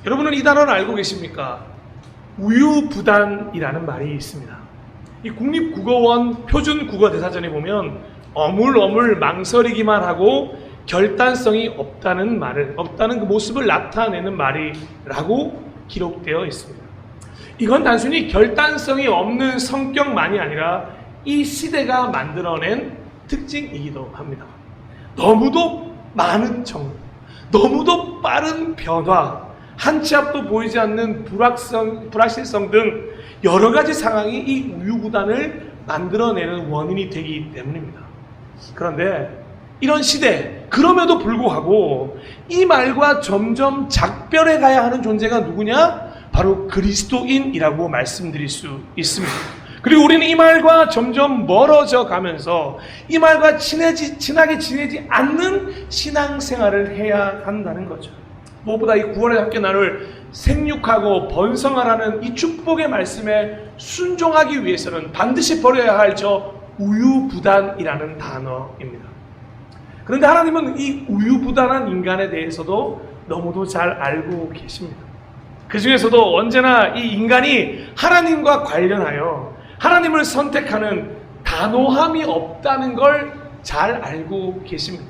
여러분은 이 단어를 알고 계십니까? 우유부단이라는 말이 있습니다. 이 국립국어원 표준국어대사전에 보면 어물어물 망설이기만 하고 결단성이 없다는 그 모습을 나타내는 말이라고 기록되어 있습니다. 이건 단순히 결단성이 없는 성격만이 아니라 이 시대가 만들어낸 특징이기도 합니다. 너무도 많은 정보, 너무도 빠른 변화, 한 치 앞도 보이지 않는 불확실성 등 여러 가지 상황이 이 우유부단을 만들어내는 원인이 되기 때문입니다. 그런데 이런 시대, 그럼에도 불구하고 이 말과 점점 작별해 가야 하는 존재가 누구냐? 바로 그리스도인이라고 말씀드릴 수 있습니다. 그리고 우리는 이 말과 점점 멀어져 가면서 이 말과 친하게 지내지 않는 신앙생활을 해야 한다는 거죠. 무엇보다 이 구원의 함께 나눌 생육하고 번성하라는 이 축복의 말씀에 순종하기 위해서는 반드시 버려야 할 저 우유부단이라는 단어입니다. 그런데 하나님은 이 우유부단한 인간에 대해서도 너무도 잘 알고 계십니다. 그 중에서도 언제나 이 인간이 하나님과 관련하여 하나님을 선택하는 단호함이 없다는 걸 잘 알고 계십니다.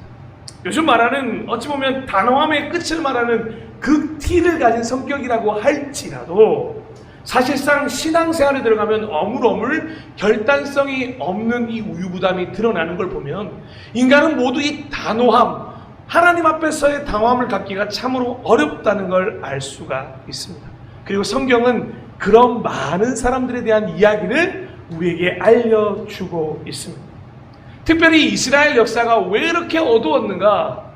요즘 말하는 어찌 보면 단호함의 끝을 말하는 그 티를 가진 성격이라고 할지라도 사실상 신앙생활에 들어가면 어물어물 결단성이 없는 이 우유부담이 드러나는 걸 보면 인간은 모두 이 단호함, 하나님 앞에서의 단호함을 갖기가 참으로 어렵다는 걸 알 수가 있습니다. 그리고 성경은 그런 많은 사람들에 대한 이야기를 우리에게 알려주고 있습니다. 특별히 이스라엘 역사가 왜 이렇게 어두웠는가?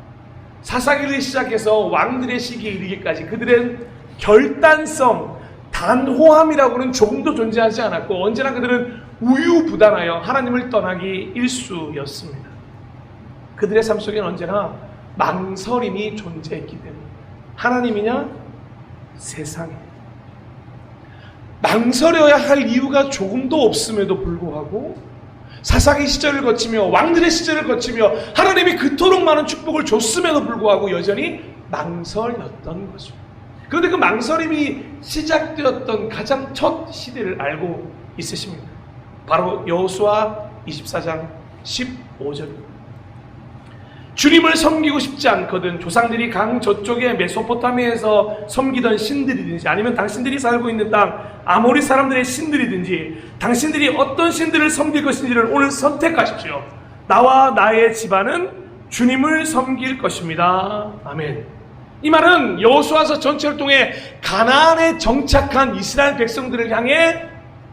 사사기를 시작해서 왕들의 시기에 이르기까지 그들의 결단성, 단호함이라고는 조금도 존재하지 않았고 언제나 그들은 우유부단하여 하나님을 떠나기 일쑤였습니다. 그들의 삶 속에는 언제나 망설임이 존재했기 때문에 하나님이냐? 세상이냐? 망설여야 할 이유가 조금도 없음에도 불구하고 사사기 시절을 거치며 왕들의 시절을 거치며 하나님이 그토록 많은 축복을 줬음에도 불구하고 여전히 망설였던 거죠. 그런데 그 망설임이 시작되었던 가장 첫 시대를 알고 있으십니까? 바로 여호수아 24장 15절입니다. 주님을 섬기고 싶지 않거든 조상들이 강 저쪽에 메소포타미아에서 섬기던 신들이든지 아니면 당신들이 살고 있는 땅 아모리 사람들의 신들이든지 당신들이 어떤 신들을 섬길 것인지를 오늘 선택하십시오. 나와 나의 집안은 주님을 섬길 것입니다. 아멘. 이 말은 여호수아서 전체를 통해 가나안에 정착한 이스라엘 백성들을 향해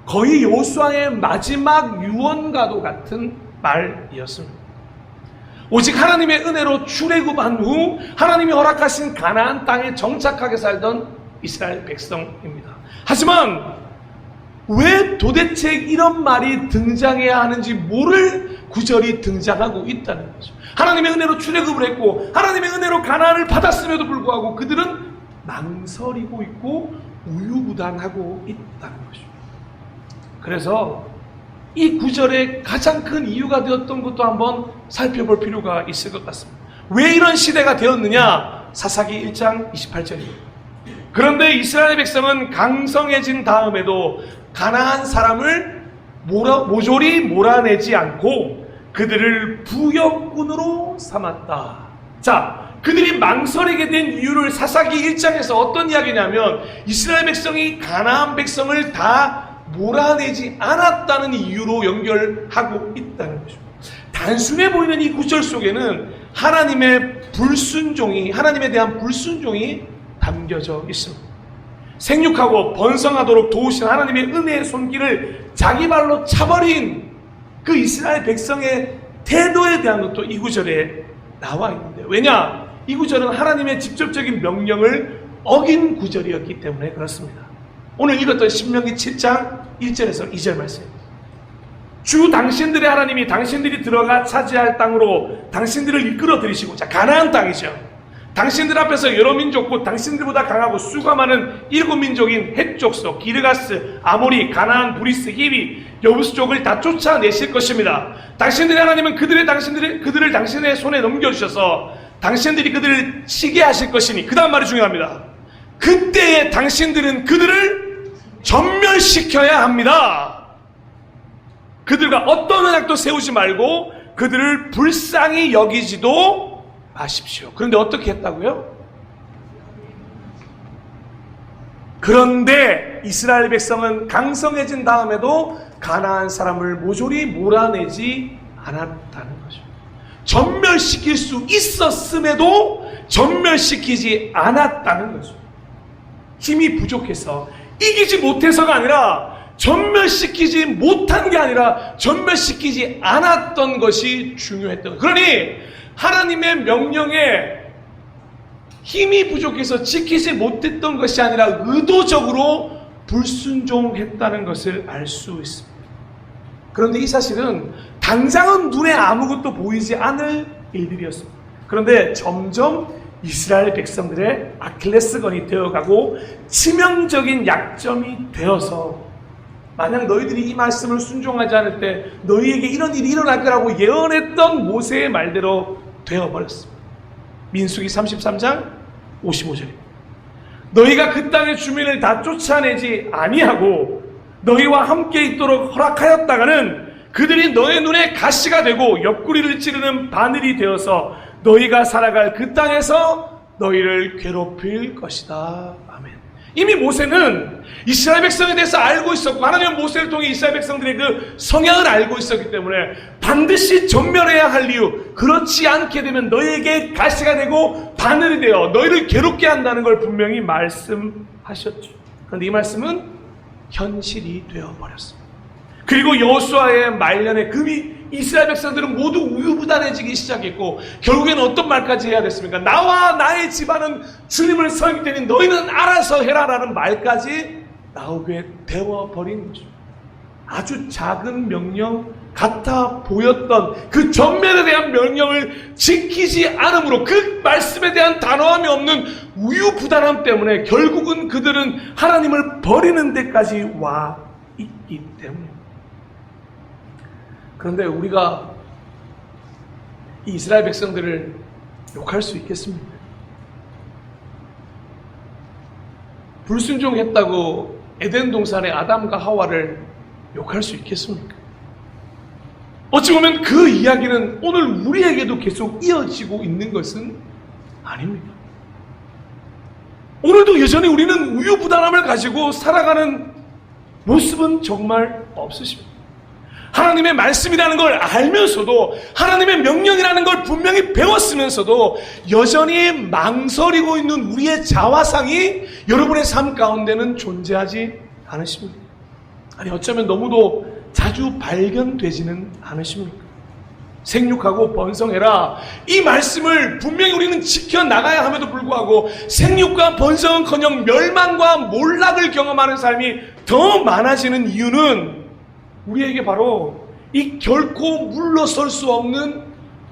거의 여호수아의 마지막 유언과도 같은 말이었습니다. 오직 하나님의 은혜로 출애굽한 후 하나님이 허락하신 가나안 땅에 정착하게 살던 이스라엘 백성입니다. 하지만 왜 도대체 이런 말이 등장해야 하는지 모를 구절이 등장하고 있다는 거죠. 하나님의 은혜로 출애굽을 했고 하나님의 은혜로 가나안을 받았음에도 불구하고 그들은 망설이고 있고 우유부단하고 있다는 거죠. 그래서 이 구절의 가장 큰 이유가 되었던 것도 한번 살펴볼 필요가 있을 것 같습니다. 왜 이런 시대가 되었느냐? 사사기 1장 28절입니다. 그런데 이스라엘 백성은 강성해진 다음에도 가나안 사람을 모조리 몰아내지 않고 그들을 부역군으로 삼았다. 자, 그들이 망설이게 된 이유를 사사기 1장에서 어떤 이야기냐면 이스라엘 백성이 가나안 백성을 다 몰아내지 않았다는 이유로 연결하고 있다는 거죠. 단순해 보이는 이 구절 속에는 하나님의 불순종이, 하나님에 대한 불순종이 담겨져 있습니다. 생육하고 번성하도록 도우신 하나님의 은혜의 손길을 자기 발로 차버린 그 이스라엘 백성의 태도에 대한 것도 이 구절에 나와 있는데 왜냐? 이 구절은 하나님의 직접적인 명령을 어긴 구절이었기 때문에 그렇습니다. 오늘 읽었던 신명기 7장 1절에서 2절 말씀입니다. 주 당신들의 하나님이 당신들이 들어가 차지할 땅으로 당신들을 이끌어 들이시고자, 가나안 땅이죠. 당신들 앞에서 여러 민족, 곧 당신들보다 강하고 수가 많은 7민족인 헷 족속, 기르가스, 아모리, 가나안, 브리스, 히비, 여부스 족을 다 쫓아내실 것입니다. 당신들의 하나님은 그들을 당신의 손에 넘겨주셔서 당신들이 그들을 치게 하실 것이니, 그 다음 말이 중요합니다. 그때에 당신들은 그들을 전멸시켜야 합니다. 그들과 어떤 언약도 세우지 말고 그들을 불쌍히 여기지도 마십시오. 그런데 어떻게 했다고요? 그런데 이스라엘 백성은 강성해진 다음에도 가나안 사람을 모조리 몰아내지 않았다는 거죠. 전멸시킬 수 있었음에도 전멸시키지 않았다는 거죠. 힘이 부족해서, 이기지 못해서가 아니라, 전멸시키지 못한 게 아니라 전멸시키지 않았던 것이 중요했던 거예요. 그러니 하나님의 명령에 힘이 부족해서 지키지 못했던 것이 아니라 의도적으로 불순종했다는 것을 알 수 있습니다. 그런데 이 사실은 당장은 눈에 아무것도 보이지 않을 일들이었습니다. 그런데 점점 이스라엘 백성들의 아킬레스건이 되어가고 치명적인 약점이 되어서, 만약 너희들이 이 말씀을 순종하지 않을 때 너희에게 이런 일이 일어날 거라고 예언했던 모세의 말대로 되어버렸습니다. 민수기 33장 55절입니다. 너희가 그 땅의 주민을 다 쫓아내지 아니하고 너희와 함께 있도록 허락하였다가는 그들이 너희 눈에 가시가 되고 옆구리를 찌르는 바늘이 되어서 너희가 살아갈 그 땅에서 너희를 괴롭힐 것이다. 아멘. 이미 모세는 이스라엘 백성에 대해서 알고 있었고, 하나님은 모세를 통해 이스라엘 백성들의 그 성향을 알고 있었기 때문에 반드시 전멸해야 할 이유, 그렇지 않게 되면 너희에게 가시가 되고 바늘이 되어 너희를 괴롭게 한다는 걸 분명히 말씀하셨죠. 그런데 이 말씀은 현실이 되어버렸습니다. 그리고 여호수아의 말년에 이스라엘 백성들은 모두 우유부단해지기 시작했고, 결국에는 어떤 말까지 해야 됐습니까? 나와 나의 집안은 주님을 섬기기 때문에 너희는 알아서 해라라는 말까지 나오게 되어버린 거죠. 아주 작은 명령 같아 보였던 그 전면에 대한 명령을 지키지 않으므로, 그 말씀에 대한 단호함이 없는 우유부단함 때문에 결국은 그들은 하나님을 버리는 데까지 와 있기 때문입니다. 그런데 우리가 이 이스라엘 백성들을 욕할 수 있겠습니까? 불순종했다고 에덴 동산의 아담과 하와를 욕할 수 있겠습니까? 어찌 보면 그 이야기는 오늘 우리에게도 계속 이어지고 있는 것은 아닙니다. 오늘도 여전히 우리는 우유부단함을 가지고 살아가는 모습은 정말 없으십니다. 하나님의 말씀이라는 걸 알면서도, 하나님의 명령이라는 걸 분명히 배웠으면서도 여전히 망설이고 있는 우리의 자화상이 여러분의 삶 가운데는 존재하지 않으십니까? 아니, 어쩌면 너무도 자주 발견되지는 않으십니까? 생육하고 번성해라, 이 말씀을 분명히 우리는 지켜나가야 함에도 불구하고 생육과 번성은커녕 멸망과 몰락을 경험하는 삶이 더 많아지는 이유는 우리에게 바로 이 결코 물러설 수 없는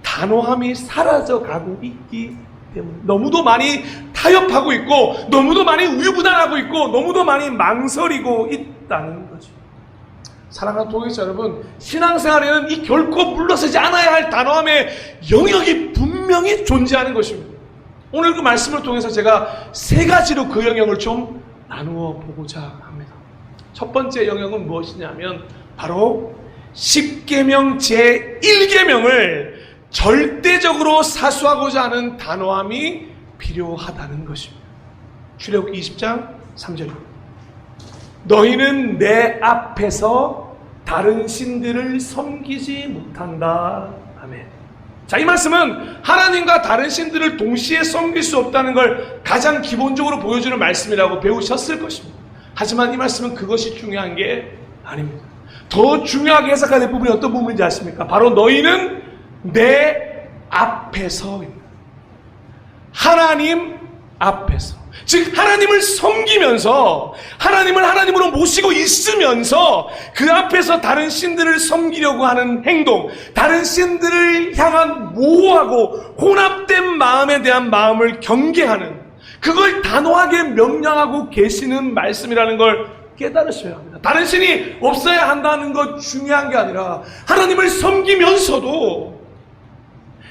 단호함이 사라져가고 있기 때문에, 너무도 많이 타협하고 있고, 너무도 많이 우유부단하고 있고, 너무도 많이 망설이고 있다는 거죠. 사랑하는 동역자 여러분, 신앙생활에는 이 결코 물러서지 않아야 할 단호함의 영역이 분명히 존재하는 것입니다. 오늘 그 말씀을 통해서 제가 세 가지로 그 영역을 좀 나누어 보고자 합니다. 첫 번째 영역은 무엇이냐면 바로 10계명 제1계명을 절대적으로 사수하고자 하는 단호함이 필요하다는 것입니다. 출애굽기 20장 3절입니다. 너희는 내 앞에서 다른 신들을 섬기지 못한다. 아멘. 자, 이 말씀은 하나님과 다른 신들을 동시에 섬길 수 없다는 걸 가장 기본적으로 보여주는 말씀이라고 배우셨을 것입니다. 하지만 이 말씀은 그것이 중요한 게 아닙니다. 더 중요하게 해석해야 될 부분이 어떤 부분인지 아십니까? 바로 너희는 내 앞에서입니다. 하나님 앞에서, 즉 하나님을 섬기면서 하나님을 하나님으로 모시고 있으면서 그 앞에서 다른 신들을 섬기려고 하는 행동, 다른 신들을 향한 모호하고 혼합된 마음에 대한 마음을 경계하는, 그걸 단호하게 명령하고 계시는 말씀이라는 걸 깨달으셔야 합니다. 다른 신이 없어야 한다는 것 중요한 게 아니라 하나님을 섬기면서도,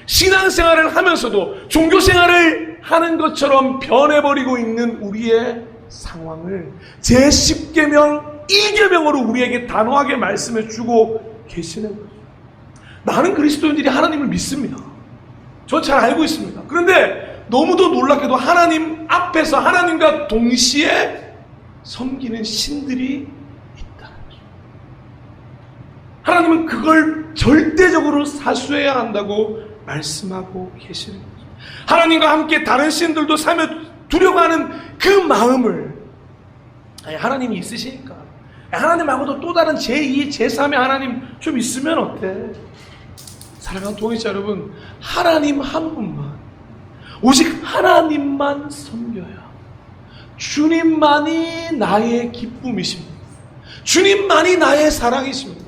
신앙생활을 하면서도 종교생활을 하는 것처럼 변해버리고 있는 우리의 상황을 제10계명 1계명으로 우리에게 단호하게 말씀해 주고 계시는 거죠. 많은 그리스도인들이 하나님을 믿습니다. 저 잘 알고 있습니다. 그런데 너무도 놀랍게도 하나님 앞에서 하나님과 동시에 섬기는 신들이 있다는 거죠. 하나님은 그걸 절대적으로 사수해야 한다고 말씀하고 계시는 거죠. 하나님과 함께 다른 신들도 사며 두려워하는 그 마음을, 하나님이 있으시니까 하나님하고도 또 다른 제2, 제3의 하나님 좀 있으면 어때? 사랑하는 동역자 여러분, 하나님 한 분만, 오직 하나님만 섬겨야 주님만이 나의 기쁨이십니다. 주님만이 나의 사랑이십니다.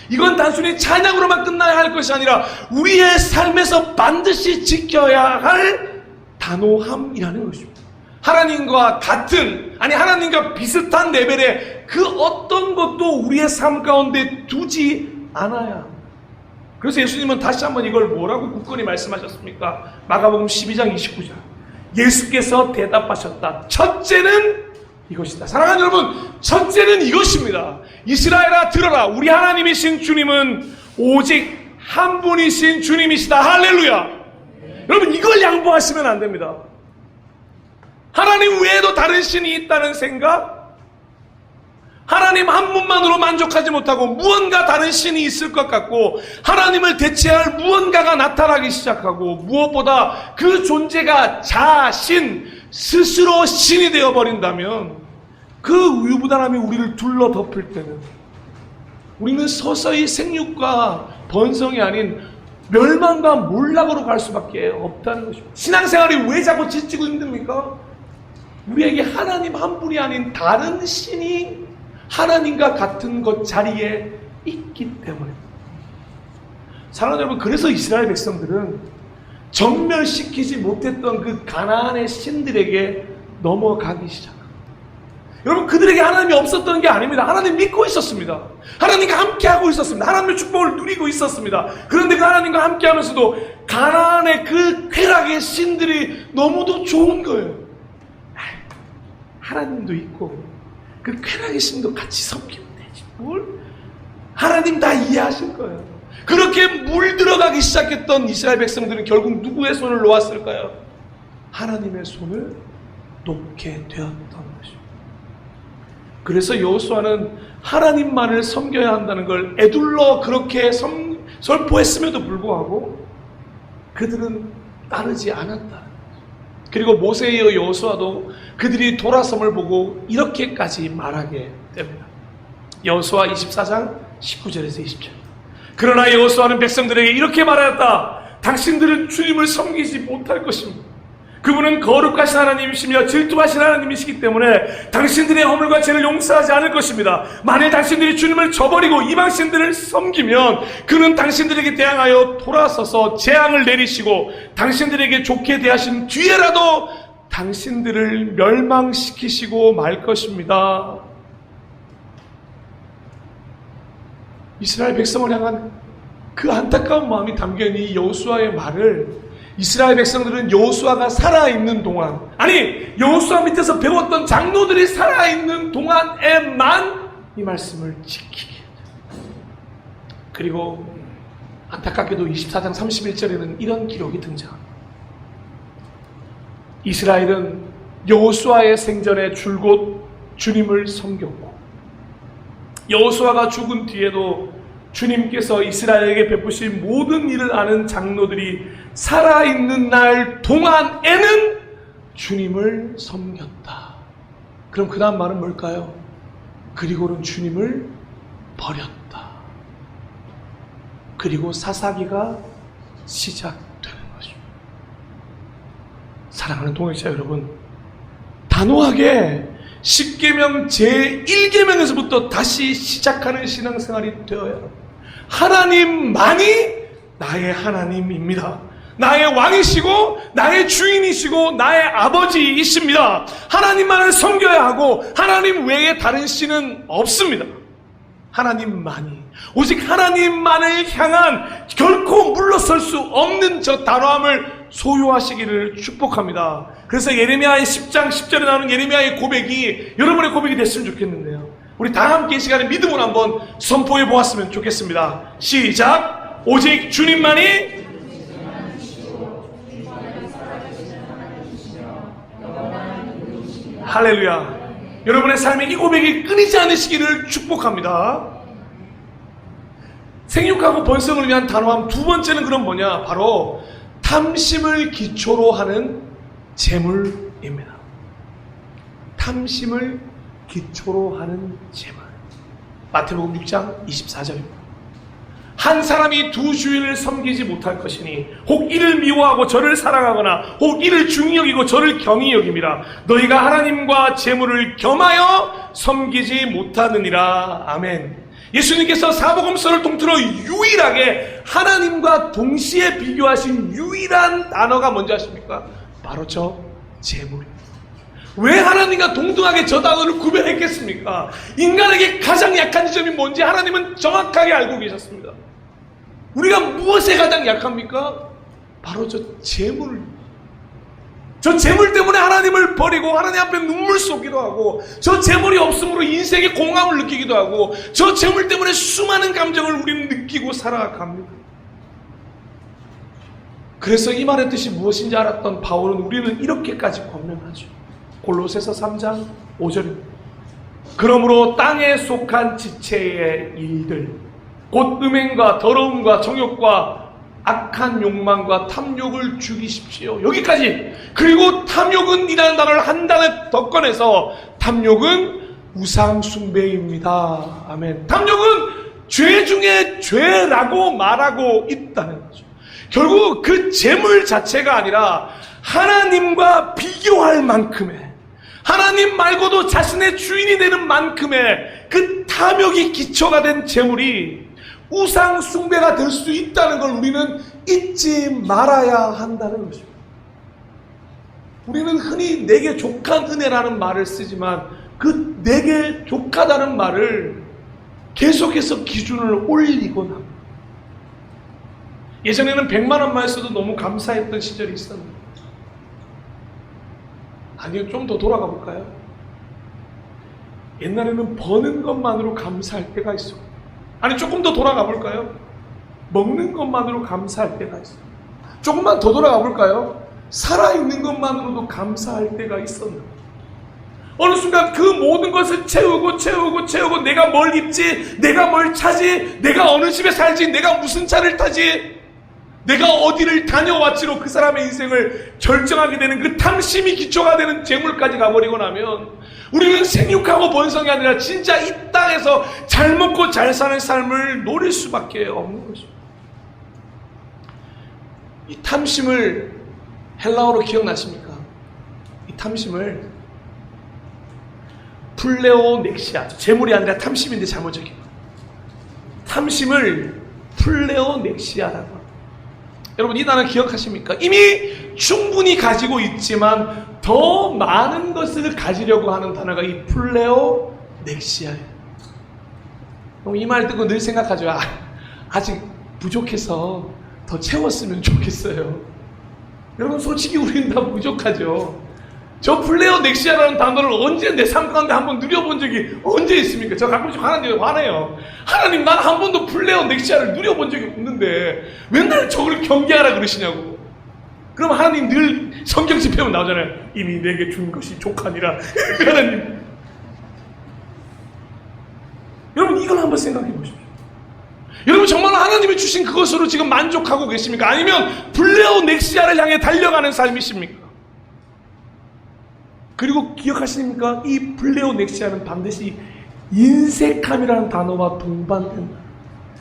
이건 단순히 찬양으로만 끝나야 할 것이 아니라 우리의 삶에서 반드시 지켜야 할 단호함이라는 것입니다. 하나님과 같은, 아니 하나님과 비슷한 레벨의 그 어떤 것도 우리의 삶 가운데 두지 않아야 합니다. 그래서 예수님은 다시 한번 이걸 뭐라고 굳건히 말씀하셨습니까? 마가복음 12장 29절, 예수께서 대답하셨다. 첫째는 이것이다. 사랑하는 여러분, 첫째는 이것입니다. 이스라엘아 들어라. 우리 하나님이신 주님은 오직 한 분이신 주님이시다. 할렐루야. 여러분, 이걸 양보하시면 안 됩니다. 하나님 외에도 다른 신이 있다는 생각, 하나님 한 분만으로 만족하지 못하고 무언가 다른 신이 있을 것 같고 하나님을 대체할 무언가가 나타나기 시작하고, 무엇보다 그 존재가 자신 스스로 신이 되어버린다면 그 유부단함이 우리를 둘러 덮을 때는 우리는 서서히 생육과 번성이 아닌 멸망과 몰락으로 갈 수밖에 없다는 것입니다. 신앙생활이 왜 자꾸 지치고 힘듭니까? 우리에게 하나님 한 분이 아닌 다른 신이 하나님과 같은 것 자리에 있기 때문입니다. 사랑하는 여러분, 그래서 이스라엘 백성들은 전멸시키지 못했던 그 가나안의 신들에게 넘어가기 시작합니다. 여러분, 그들에게 하나님이 없었던 게 아닙니다. 하나님 믿고 있었습니다. 하나님과 함께하고 있었습니다. 하나님의 축복을 누리고 있었습니다. 그런데 그 하나님과 함께하면서도 가나안의 그 쾌락의 신들이 너무도 좋은 거예요. 하나님도 있고 그 쾌락의 신도 같이 섬기면 되지 뭘? 하나님 다 이해하실 거예요. 그렇게 물들어가기 시작했던 이스라엘 백성들은 결국 누구의 손을 놓았을까요? 하나님의 손을 놓게 되었던 것입니다. 그래서 여호수아는 하나님만을 섬겨야 한다는 걸 애둘러 그렇게 선포했음에도 불구하고 그들은 따르지 않았다. 그리고 모세에 이어 여호수아도 그들이 돌아섬을 보고 이렇게까지 말하게 됩니다. 여호수아 24장 19절에서 20절. 그러나 여호수아는 백성들에게 이렇게 말하였다. 당신들은 주님을 섬기지 못할 것입니다. 그분은 거룩하신 하나님이시며 질투하신 하나님이시기 때문에 당신들의 허물과 죄를 용서하지 않을 것입니다. 만일 당신들이 주님을 저버리고 이방신들을 섬기면 그는 당신들에게 대항하여 돌아서서 재앙을 내리시고 당신들에게 좋게 대하신 뒤에라도 당신들을 멸망시키시고 말 것입니다. 이스라엘 백성을 향한 그 안타까운 마음이 담겨있는 이 여호수아의 말을 이스라엘 백성들은 여호수아가 살아있는 동안, 아니 여호수아 밑에서 배웠던 장로들이 살아있는 동안에만 이 말씀을 지키게 했다. 그리고 안타깝게도 24장 31절에는 이런 기록이 등장합니다. 이스라엘은 여호수아의 생전에 줄곧 주님을 섬겼고 여호수아가 죽은 뒤에도 주님께서 이스라엘에게 베푸신 모든 일을 아는 장로들이 살아있는 날 동안에는 주님을 섬겼다. 그럼 그 다음 말은 뭘까요? 그리고는 주님을 버렸다. 그리고 사사기가 시작되는 것입니다. 사랑하는 동역자 여러분, 단호하게 10계명 제1계명에서부터 다시 시작하는 신앙생활이 되어야 합니다. 하나님만이 나의 하나님입니다. 나의 왕이시고 나의 주인이시고 나의 아버지이십니다. 하나님만을 섬겨야 하고 하나님 외에 다른 신은 없습니다. 하나님만이, 오직 하나님만을 향한 결코 물러설 수 없는 저 단호함을 소유하시기를 축복합니다. 그래서 예레미야의 10장 10절에 나오는 예레미야의 고백이 여러분의 고백이 됐으면 좋겠는데요, 우리 다 함께 이 시간에 믿음으로 한번 선포해 보았으면 좋겠습니다. 시작. 오직 주님만이 할렐루야. 여러분의 삶에 이 고백이 끊이지 않으시기를 축복합니다. 생육하고 번성을 위한 단호함 두 번째는 그럼 뭐냐? 바로 탐심을 기초로 하는 재물입니다. 탐심을 기초로 하는 재물. 마태복음 6장 24절입니다. 한 사람이 두 주인을 섬기지 못할 것이니 혹 이를 미워하고 저를 사랑하거나 혹 이를 중히 여기고 저를 경히 여김이라. 너희가 하나님과 재물을 겸하여 섬기지 못하느니라. 아멘. 예수님께서 사복음서를 통틀어 유일하게 하나님과 동시에 비교하신 유일한 단어가 뭔지 아십니까? 바로 저 재물입니다. 왜 하나님과 동등하게 저 단어를 구별했겠습니까? 인간에게 가장 약한 지점이 뭔지 하나님은 정확하게 알고 계셨습니다. 우리가 무엇에 가장 약합니까? 바로 저 재물입니다. 저 재물 때문에 하나님을 버리고 하나님 앞에 눈물 쏟기도 하고, 저 재물이 없음으로 인생의 공허함을 느끼기도 하고, 저 재물 때문에 수많은 감정을 우리는 느끼고 살아갑니다. 그래서 이 말의 뜻이 무엇인지 알았던 바울은 우리는 이렇게까지 권면하죠. 골로새서 3장 5절입니다. 그러므로 땅에 속한 지체의 일들, 곧 음행과 더러움과 정욕과 악한 욕망과 탐욕을 죽이십시오. 여기까지. 그리고 탐욕은 이라는 단어를 한 단어 더 꺼내서 탐욕은 우상 숭배입니다. 아멘. 탐욕은 죄 중에 죄라고 말하고 있다는 거죠. 결국 그 재물 자체가 아니라 하나님과 비교할 만큼의, 하나님 말고도 자신의 주인이 되는 만큼의 그 탐욕이 기초가 된 재물이 우상 숭배가 될 수 있다는 걸 우리는 잊지 말아야 한다는 것입니다. 우리는 흔히 내게 족한 은혜라는 말을 쓰지만 그 내게 족하다는 말을 계속해서 기준을 올리곤 합니다. 예전에는 100만 원만 써도 너무 감사했던 시절이 있었는데, 아니요, 좀 더 돌아가 볼까요? 옛날에는 버는 것만으로 감사할 때가 있어. 아니, 조금 더 돌아가 볼까요? 먹는 것만으로 감사할 때가 있어. 조금만 더 돌아가 볼까요? 살아있는 것만으로도 감사할 때가 있었는데, 어느 순간 그 모든 것을 채우고 내가 뭘 입지, 내가 뭘 차지, 내가 어느 집에 살지, 내가 무슨 차를 타지, 내가 어디를 다녀왔지로 그 사람의 인생을 결정하게 되는 그 탐심이 기초가 되는 재물까지 가버리고 나면 우리는 생육하고 번성이 아니라 진짜 이 땅에서 잘 먹고 잘 사는 삶을 노릴 수밖에 없는 것입니다. 이 탐심을 헬라어로 기억나십니까? 이 탐심을 플레오넥시아, 재물이 아니라 탐심인데 잘못 적힌 거예요. 탐심을 플레오넥시아라고 합니다. 여러분, 이 단어 기억하십니까? 이미 충분히 가지고 있지만 더 많은 것을 가지려고 하는 단어가 이 플레오넥시아예요. 이 말 듣고 늘 생각하죠. 아직 부족해서 더 채웠으면 좋겠어요. 여러분, 솔직히 우리는 다 부족하죠. 저 플레오넥시아라는 단어를 언제 내 삶 가운데 한번 누려본 적이 언제 있습니까? 저 가끔씩 하나님께 화내요. 하나님, 난 한 번도 플레오넥시아를 누려본 적이 없는데 맨날 저걸 경계하라 그러시냐고. 그럼 하나님 늘 성경 집회만 나오잖아요. 이미 내게 준 것이 족하니라. 하나님, 여러분, 이걸 한번 생각해 보십시오. 여러분, 정말 하나님이 주신 그것으로 지금 만족하고 계십니까? 아니면 플레오넥시아를 향해 달려가는 삶이십니까? 그리고 기억하십니까? 이 플레오넥시아는 반드시 인색함이라는 단어와 동반된다.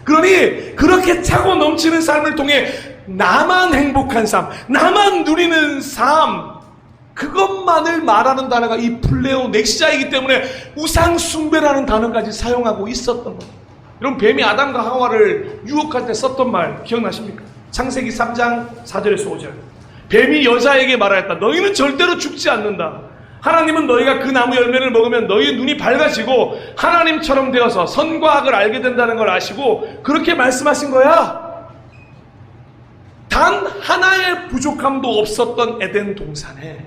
그러니 그렇게 차고 넘치는 삶을 통해 나만 행복한 삶, 나만 누리는 삶, 그것만을 말하는 단어가 이 플레오 넥시아이기 때문에 우상 숭배라는 단어까지 사용하고 있었던 겁니다. 여러분, 뱀이 아담과 하와를 유혹할 때 썼던 말 기억나십니까? 창세기 3장 4절에서 5절. 뱀이 여자에게 말하였다. 너희는 절대로 죽지 않는다. 하나님은 너희가 그 나무 열매를 먹으면 너희의 눈이 밝아지고 하나님처럼 되어서 선과 악을 알게 된다는 걸 아시고 그렇게 말씀하신 거야. 단 하나의 부족함도 없었던 에덴 동산에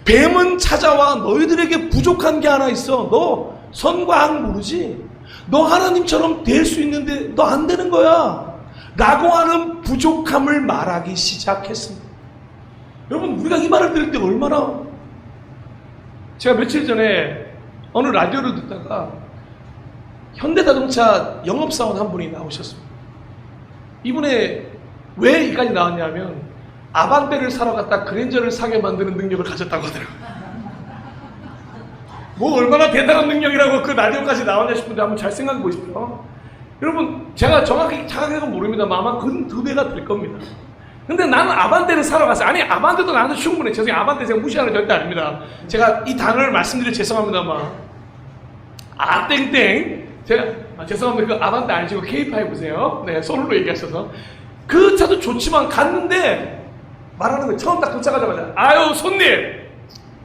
뱀은 찾아와 너희들에게 부족한 게 하나 있어. 너 선과 악 모르지? 너 하나님처럼 될 수 있는데 너 안 되는 거야. 라고 하는 부족함을 말하기 시작했습니다. 여러분, 우리가 이 말을 들을 때 얼마나, 제가 며칠 전에 어느 라디오를 듣다가 현대자동차 영업사원 한 분이 나오셨습니다. 이분의 왜 이까지 나왔냐면 아반떼를 사러 갔다 그랜저를 사게 만드는 능력을 가졌다고 하더라고요. 뭐 얼마나 대단한 능력이라고 그 라디오까지 나왔냐 싶은데 한번 잘 생각해 보십시오. 여러분, 제가 정확히 자각해서 모릅니다만 아마 그 두 배가 될 겁니다. 근데 나는 아반떼를 사러 갔어요. 아니, 아반떼도 나한테 충분해. 죄송해요. 아반떼 제가 무시하는 절대 아닙니다. 제가 이 단어를 말씀드려 죄송합니다만 땡땡, 제가 죄송합니다. 그 아반떼 아니시고 K5세요. 네, 서울로 얘기하셔서. 그 차도 좋지만 갔는데 말하는 거예요. 처음 딱 도착하자마자 아유 손님,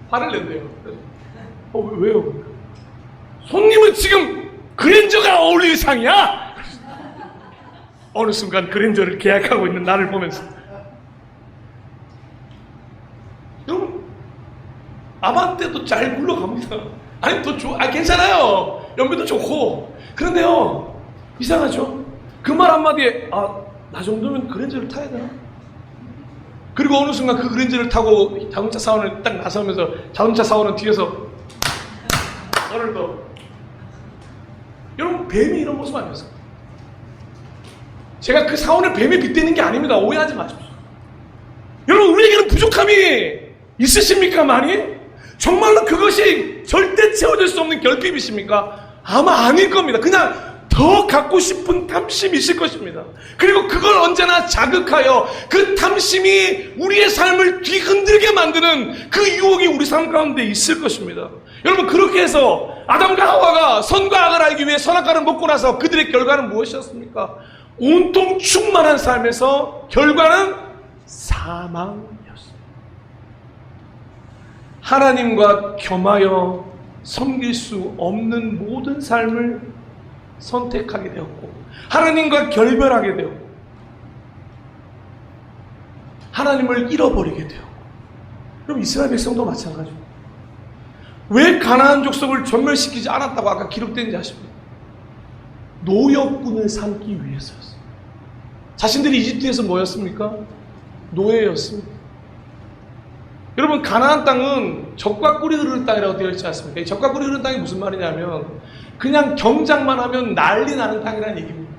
화를 낸대요. 왜요? 손님은 지금 그랜저가 어울릴 상이야? 어느 순간 그랜저를 계약하고 있는 나를 보면서, 여러분, 아반떼도 잘 굴러갑니다. 아니, 괜찮아요. 연비도 좋고. 그런데요, 이상하죠? 그 말 한마디에, 나 정도면 그랜저를 타야 되나? 그리고 어느 순간 그 그랜저를 타고 자동차 사원을 딱 나서면서 자동차 사원은 뒤에서 오늘도, 여러분, 뱀이 이런 모습 아니었어요? 제가 그 사원을 뱀에 빗대는 게 아닙니다. 오해하지 마십시오. 여러분, 우리에게는 부족함이 있으십니까? 많이? 정말로 그것이 절대 채워질 수 없는 결핍이십니까? 아마 아닐 겁니다. 그냥 더 갖고 싶은 탐심이 있을 것입니다. 그리고 그걸 언제나 자극하여 그 탐심이 우리의 삶을 뒤흔들게 만드는 그 유혹이 우리 삶 가운데 있을 것입니다. 여러분, 그렇게 해서 아담과 하와가 선과 악을 알기 위해 선악과를 먹고 나서 그들의 결과는 무엇이었습니까? 온통 충만한 삶에서 결과는 사망이었습니다. 하나님과 겸하여 섬길 수 없는 모든 삶을 선택하게 되었고, 하나님과 결별하게 되었고, 하나님을 잃어버리게 되었고. 그럼 이스라엘 백성도 마찬가지입니다. 왜 가나안 족속을 전멸시키지 않았다고 아까 기록된지 아십니까? 노역군을 삼기 위해서였어요. 자신들이 이집트에서 뭐였습니까? 노예였습니다. 여러분, 가나안 땅은 젖과 꿀이 흐르는 땅이라고 되어 있지 않습니까? 이 젖과 꿀이 흐르는 땅이 무슨 말이냐면 그냥 경작만 하면 난리 나는 땅이라는 얘기입니다.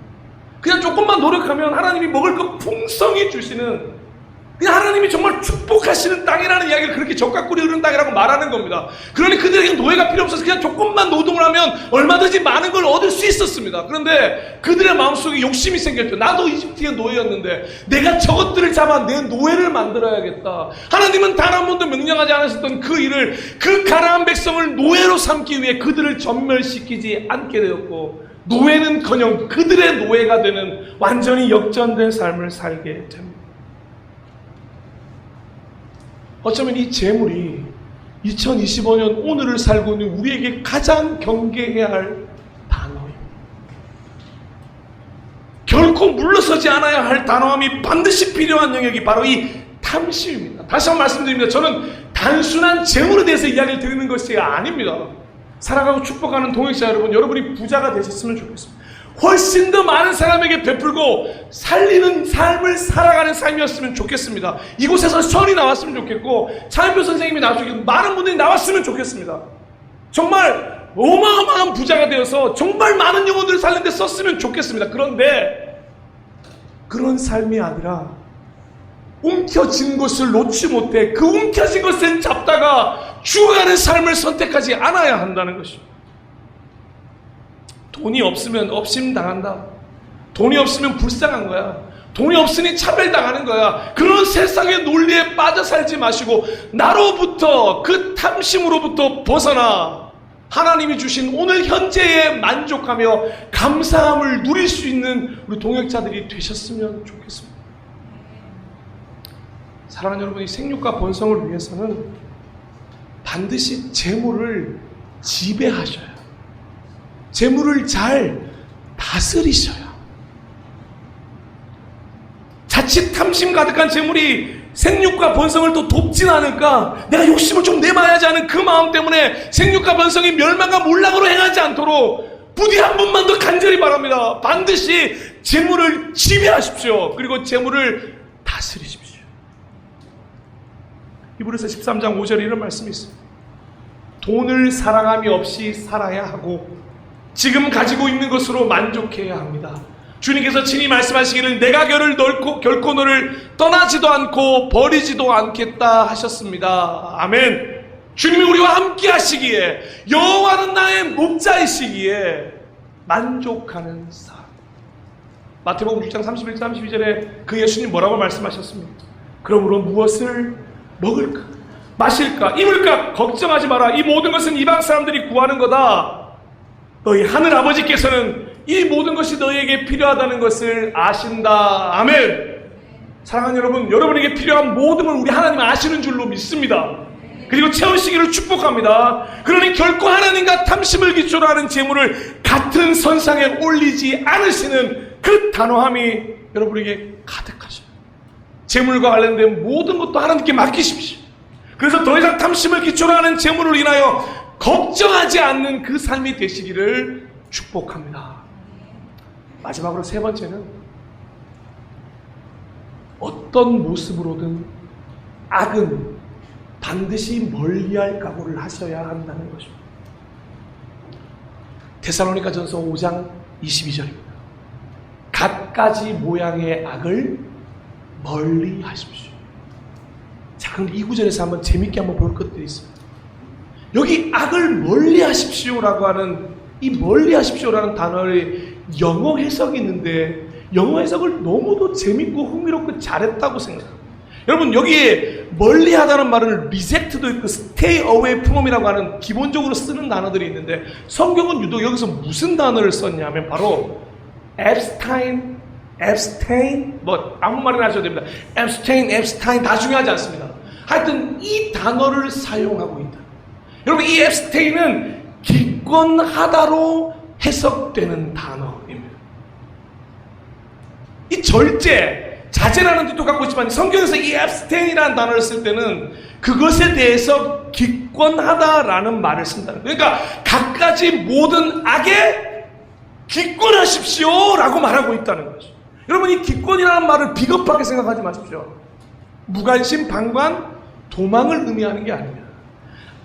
그냥 조금만 노력하면 하나님이 먹을 것 풍성히 주시는, 그냥 하나님이 정말 축복하시는 땅이라는 이야기를 그렇게 젖과 꿀이 흐르는 땅이라고 말하는 겁니다. 그러니 그들에게 노예가 필요 없어서 그냥 조금만 노동을 하면 얼마든지 많은 걸 얻을 수 있었습니다. 그런데 그들의 마음속에 욕심이 생겼죠. 나도 이집트의 노예였는데 내가 저것들을 잡아 내 노예를 만들어야겠다. 하나님은 단 한 번도 명령하지 않으셨던 그 일을, 그 가나안 백성을 노예로 삼기 위해 그들을 전멸시키지 않게 되었고, 노예는커녕 그들의 노예가 되는 완전히 역전된 삶을 살게 됩니다. 어쩌면 이 재물이 2025년 오늘을 살고 있는 우리에게 가장 경계해야 할 단어입니다. 결코 물러서지 않아야 할 단어함이 반드시 필요한 영역이 바로 이 탐심입니다. 다시 한번 말씀드립니다. 저는 단순한 재물에 대해서 이야기를 드리는 것이 아닙니다. 사랑하고 축복하는 동역자 여러분, 여러분이 부자가 되셨으면 좋겠습니다. 훨씬 더 많은 사람에게 베풀고 살리는 삶을 살아가는 삶이었으면 좋겠습니다. 이곳에서 선이 나왔으면 좋겠고, 차인표 선생님이 나왔으면 좋겠고, 많은 분들이 나왔으면 좋겠습니다. 정말 어마어마한 부자가 되어서 정말 많은 영혼들을 살리는 데 썼으면 좋겠습니다. 그런데 그런 삶이 아니라 움켜진 것을 놓지 못해 그 움켜진 것을 잡다가 죽어가는 삶을 선택하지 않아야 한다는 것입니다. 돈이 없으면 업심당한다. 돈이 없으면 불쌍한 거야. 돈이 없으니 차별당하는 거야. 그런 세상의 논리에 빠져 살지 마시고 나로부터, 그 탐심으로부터 벗어나 하나님이 주신 오늘 현재에 만족하며 감사함을 누릴 수 있는 우리 동역자들이 되셨으면 좋겠습니다. 사랑하는 여러분, 이 생육과 번성을 위해서는 반드시 재물을 지배하셔야 해요. 재물을 잘 다스리셔야. 자칫 탐심 가득한 재물이 생육과 번성을 또 돕진 않을까, 내가 욕심을 좀 내봐야지 하는 그 마음 때문에 생육과 번성이 멸망과 몰락으로 행하지 않도록 부디 한 번만 더 간절히 바랍니다. 반드시 재물을 지배하십시오. 그리고 재물을 다스리십시오. 히브리서 13장 5절에 이런 말씀이 있습니다. 돈을 사랑함이 없이 살아야 하고 지금 가지고 있는 것으로 만족해야 합니다. 주님께서 친히 말씀하시기를 내가 결코 너를 떠나지도 않고 버리지도 않겠다 하셨습니다. 아멘. 주님이 우리와 함께 하시기에, 여호와는 나의 목자이시기에 만족하는 삶. 마태복음 6장 31, 32절에 그 예수님 뭐라고 말씀하셨습니까? 그러므로 무엇을 먹을까, 마실까, 입을까 걱정하지 마라. 이 모든 것은 이방 사람들이 구하는 거다. 너희 하늘 아버지께서는 이 모든 것이 너희에게 필요하다는 것을 아신다. 아멘. 사랑하는 여러분, 여러분에게 필요한 모든 걸 우리 하나님 아시는 줄로 믿습니다. 그리고 채우시기를 축복합니다. 그러니 결코 하나님과 탐심을 기초로 하는 재물을 같은 선상에 올리지 않으시는 그 단호함이 여러분에게 가득하셔요. 재물과 관련된 모든 것도 하나님께 맡기십시오. 그래서 더 이상 탐심을 기초로 하는 재물을 인하여 걱정하지 않는 그 삶이 되시기를 축복합니다. 마지막으로 세 번째는, 어떤 모습으로든 악은 반드시 멀리할 각오를 하셔야 한다는 것입니다. 데살로니가전서 5장 22절입니다. 갖가지 모양의 악을 멀리 하십시오. 자, 그럼 이 구절에서 한번 재밌게 한번 볼 것들이 있습니다. 여기 악을 멀리 하십시오라고 하는 이 멀리 하십시오라는 단어의 영어 해석이 있는데, 영어 해석을 너무도 재밌고 흥미롭고 잘했다고 생각합니다. 여러분, 여기에 멀리 하다는 말은 reject도 있고 stay away from이라고 하는 기본적으로 쓰는 단어들이 있는데, 성경은 유독 여기서 무슨 단어를 썼냐면 바로 abstain, 뭐 아무 말이나 하셔도 됩니다. abstain 다 중요하지 않습니다. 하여튼 이 단어를 사용하고 있다. 여러분, 이 abstain은 기권하다로 해석되는 단어입니다. 이 절제, 자제라는 뜻도 갖고 있지만 성경에서 이 abstain이라는 단어를 쓸 때는 그것에 대해서 기권하다라는 말을 쓴다는 거예요. 그러니까 갖가지 모든 악에 기권하십시오 라고 말하고 있다는 거죠. 여러분, 이 기권이라는 말을 비겁하게 생각하지 마십시오. 무관심, 방관, 도망을 의미하는 게 아닙니다.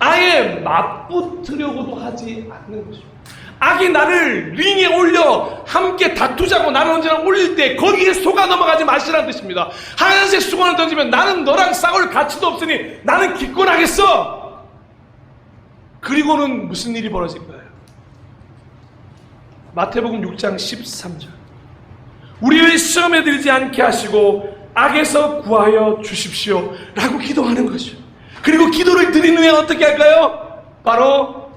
아예 맞붙으려고도 하지 않는 것입니다. 악이 나를 링에 올려 함께 다투자고 나를 언제나 올릴 때 거기에 속아 넘어가지 마시라는 뜻입니다. 하얀색 수건을 던지면 나는 너랑 싸울 가치도 없으니 나는 기권하겠어. 그리고는 무슨 일이 벌어질 거예요? 마태복음 6장 13절. 우리의 시험에 들지 않게 하시고 악에서 구하여 주십시오 라고 기도하는 거죠. 그리고 기도를 드린 후에 어떻게 할까요? 바로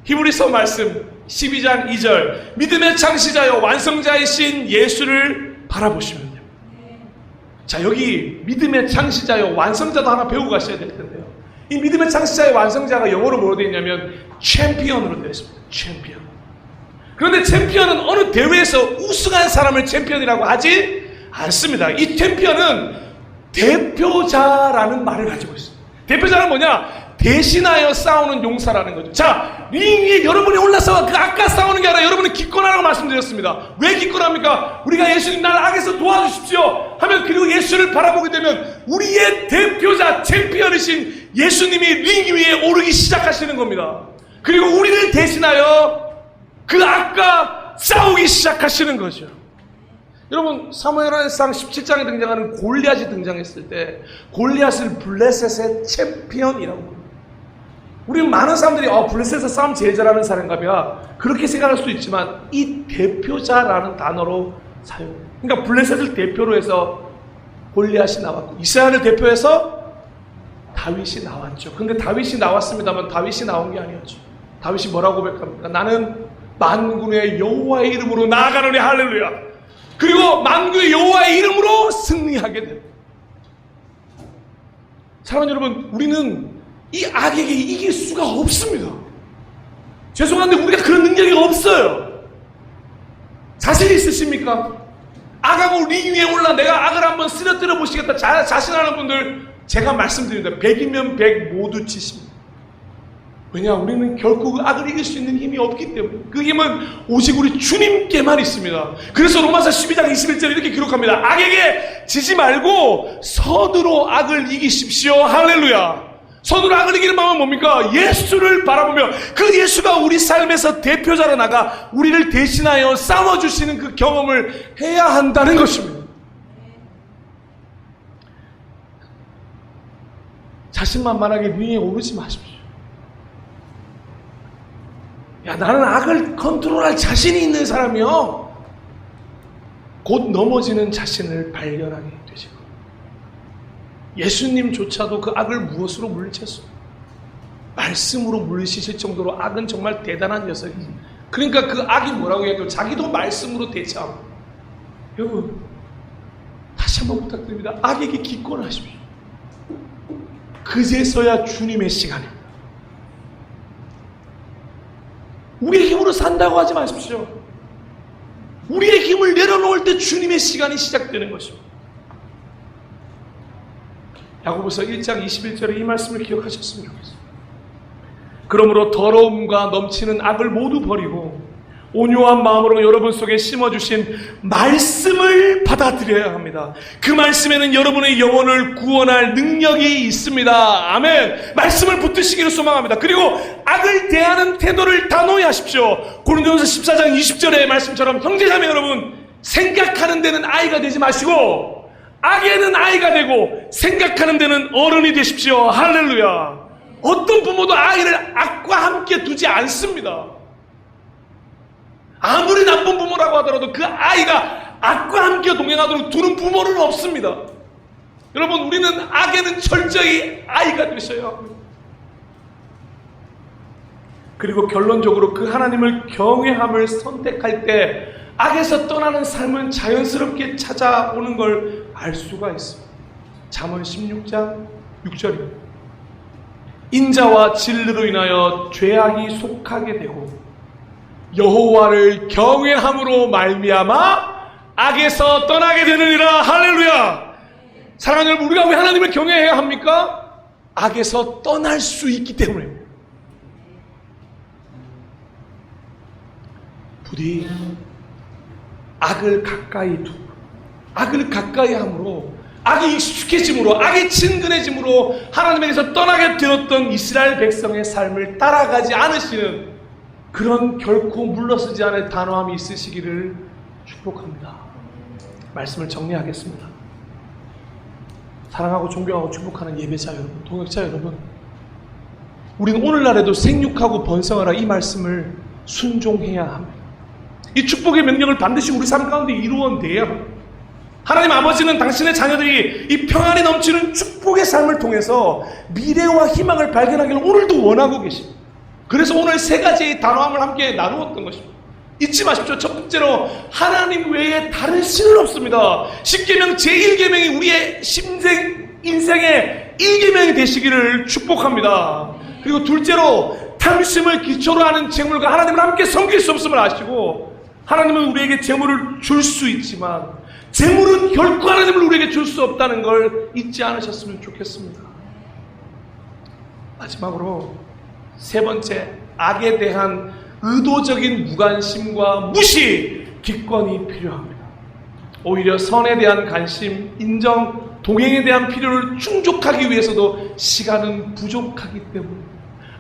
히브리서 말씀 12장 2절, 믿음의 창시자여 완성자이신 예수를 바라보시면요. 자, 여기 믿음의 창시자여 완성자도 하나 배우고 가셔야 될 텐데요. 이 믿음의 창시자의 완성자가 영어로 뭐로 되어 있냐면 챔피언으로 되어 있습니다. 챔피언. 그런데 챔피언은 어느 대회에서 우승한 사람을 챔피언이라고 하지 않습니다. 이 챔피언은 대표자라는 말을 가지고 있습니다. 대표자는 뭐냐? 대신하여 싸우는 용사라는 거죠. 자, 링 위에 여러분이 올라서 그 악과 싸우는 게 아니라 여러분은 기권하라고 말씀드렸습니다. 왜 기권합니까? 우리가 예수님 나를 악에서 도와주십시오 하면, 그리고 예수를 바라보게 되면 우리의 대표자 챔피언이신 예수님이 링 위에 오르기 시작하시는 겁니다. 그리고 우리를 대신하여 그 악과 싸우기 시작하시는 거죠. 여러분, 사무엘하상 17장에 등장하는 골리앗이 등장했을 때 골리앗을 블레셋의 챔피언이라고 합니다. 우리는 많은 사람들이 블레셋에서 싸움 제일 잘하는 사람인가 봐 그렇게 생각할 수도 있지만 이 대표자라는 단어로 사용합니다. 그러니까 블레셋을 대표로 해서 골리앗이 나왔고 이스라엘을 대표해서 다윗이 나왔죠. 근데 다윗이 나왔습니다만 다윗이 나온 게 아니었죠. 다윗이 뭐라고 고백합니까? 나는 만군의 여호와의 이름으로 나아가노니 할렐루야. 그리고 만군의 여호와의 이름으로 승리하게 됩니다. 사랑하는 여러분, 우리는 이 악에게 이길 수가 없습니다. 죄송한데 우리가 그런 능력이 없어요. 자신 있으십니까? 악하고 링 위에 올라 내가 악을 한번 쓰러뜨려 보시겠다 자신하는 분들 제가 말씀드립니다. 100이면 100 모두 치십니다. 왜냐? 우리는 결코 그 악을 이길 수 있는 힘이 없기 때문에 그 힘은 오직 우리 주님께만 있습니다. 그래서 로마서 12장 21절에 이렇게 기록합니다. 악에게 지지 말고 선으로 악을 이기십시오. 할렐루야. 선으로 악을 이기는 방법은 뭡니까? 예수를 바라보며 그 예수가 우리 삶에서 대표자로 나가 우리를 대신하여 싸워주시는 그 경험을 해야 한다는 것입니다. 자신만만하게 링에 오르지 마십시오. 야, 나는 악을 컨트롤할 자신이 있는 사람이요. 곧 넘어지는 자신을 발견하게 되죠. 예수님조차도 그 악을 무엇으로 물리쳤어요? 말씀으로 물리치실 정도로 악은 정말 대단한 녀석이지. 그러니까 그 악이 뭐라고 해도 자기도 말씀으로 대처하고. 여러분, 다시 한번 부탁드립니다. 악에게 기권하십시오. 그제서야 주님의 시간입니다. 우리의 힘으로 산다고 하지 마십시오. 우리의 힘을 내려놓을 때 주님의 시간이 시작되는 것입니다. 야고보서 1장 21절에 이 말씀을 기억하셨으면 좋겠습니다. 그러므로 더러움과 넘치는 악을 모두 버리고 온유한 마음으로 여러분 속에 심어주신 말씀을 받아들여야 합니다. 그 말씀에는 여러분의 영혼을 구원할 능력이 있습니다. 아멘. 말씀을 붙드시기를 소망합니다. 그리고 악을 대하는 태도를 단호히 하십시오. 고린도전서 14장 20절의 말씀처럼 형제자매 여러분, 생각하는 데는 아이가 되지 마시고 악에는 아이가 되고 생각하는 데는 어른이 되십시오. 할렐루야. 어떤 부모도 아이를 악과 함께 두지 않습니다. 아무리 나쁜 부모라고 하더라도 그 아이가 악과 함께 동행하도록 두는 부모는 없습니다. 여러분, 우리는 악에는 철저히 아이가 되셔야 합니다. 그리고 결론적으로 그 하나님을 경외함을 선택할 때 악에서 떠나는 삶은 자연스럽게 찾아오는 걸 알 수가 있습니다. 잠언 16장 6절입니다. 인자와 진리로 인하여 죄악이 속하게 되고 여호와를 경외함으로 말미암아 악에서 떠나게 되느니라. 할렐루야. 사랑하는 여러분, 우리가 왜 하나님을 경외해야 합니까? 악에서 떠날 수 있기 때문에. 부디 악을 가까이 두고 악을 가까이 함으로 악이 익숙해짐으로 악이 친근해짐으로 하나님에게서 떠나게 되었던 이스라엘 백성의 삶을 따라가지 않으시는 그런 결코 물러서지 않을 단호함이 있으시기를 축복합니다. 말씀을 정리하겠습니다. 사랑하고 존경하고 축복하는 예배자 여러분, 동역자 여러분, 우리는 오늘날에도 생육하고 번성하라 이 말씀을 순종해야 합니다. 이 축복의 명령을 반드시 우리 삶 가운데 이루어내야 합니다. 하나님 아버지는 당신의 자녀들이 이 평안이 넘치는 축복의 삶을 통해서 미래와 희망을 발견하기를 오늘도 원하고 계십니다. 그래서 오늘 세 가지의 단호함을 함께 나누었던 것입니다. 잊지 마십시오. 첫 번째로 하나님 외에 다른 신은 없습니다. 10계명 제1계명이 우리의 인생의 1계명이 되시기를 축복합니다. 그리고 둘째로 탐심을 기초로 하는 재물과 하나님을 함께 섬길 수 없음을 아시고 하나님은 우리에게 재물을 줄 수 있지만 재물은 결코 하나님을 우리에게 줄 수 없다는 걸 잊지 않으셨으면 좋겠습니다. 마지막으로 세 번째, 악에 대한 의도적인 무관심과 무시, 기권이 필요합니다. 오히려 선에 대한 관심, 인정, 동행에 대한 필요를 충족하기 위해서도 시간은 부족하기 때문에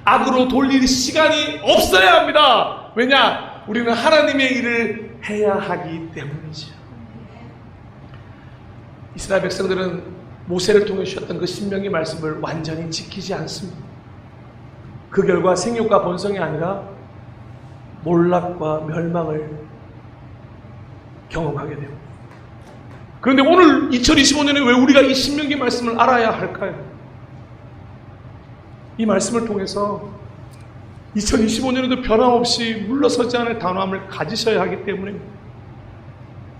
악으로 돌릴 시간이 없어야 합니다. 왜냐? 우리는 하나님의 일을 해야 하기 때문이죠. 이스라엘 백성들은 모세를 통해 주셨던 그 신명기 말씀을 완전히 지키지 않습니다. 그 결과 생육과 번성이 아니라 몰락과 멸망을 경험하게 됩니다. 그런데 오늘 2025년에 왜 우리가 이 신명기 말씀을 알아야 할까요? 이 말씀을 통해서 2025년에도 변함없이 물러서지 않을 단호함을 가지셔야 하기 때문에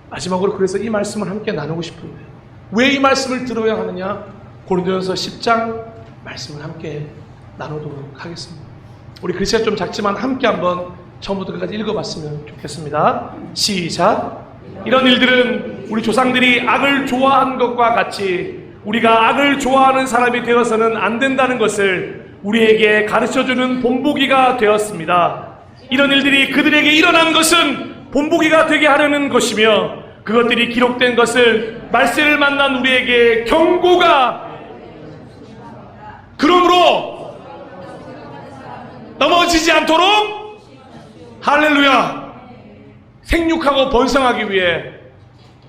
마지막으로 그래서 이 말씀을 함께 나누고 싶은데 왜 이 말씀을 들어야 하느냐? 고린도전서 10장 말씀을 함께 나누도록 하겠습니다. 우리 글씨가 좀 작지만 함께 한번 처음부터 끝까지 읽어봤으면 좋겠습니다. 시작. 이런 일들은 우리 조상들이 악을 좋아한 것과 같이 우리가 악을 좋아하는 사람이 되어서는 안 된다는 것을 우리에게 가르쳐주는 본보기가 되었습니다. 이런 일들이 그들에게 일어난 것은 본보기가 되게 하려는 것이며 그것들이 기록된 것을 말세를 만난 우리에게 경고가 그러므로 넘어지지 않도록 할렐루야 생육하고 번성하기 위해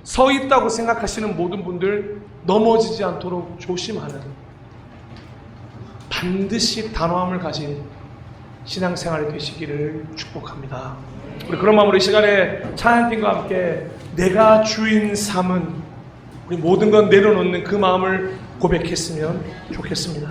서 있다고 생각하시는 모든 분들 넘어지지 않도록 조심하는 반드시 단호함을 가진 신앙생활이 되시기를 축복합니다. 우리 그런 마음으로 이 시간에 찬양팀과 함께 내가 주인 삼은 우리 모든 건 내려놓는 그 마음을 고백했으면 좋겠습니다.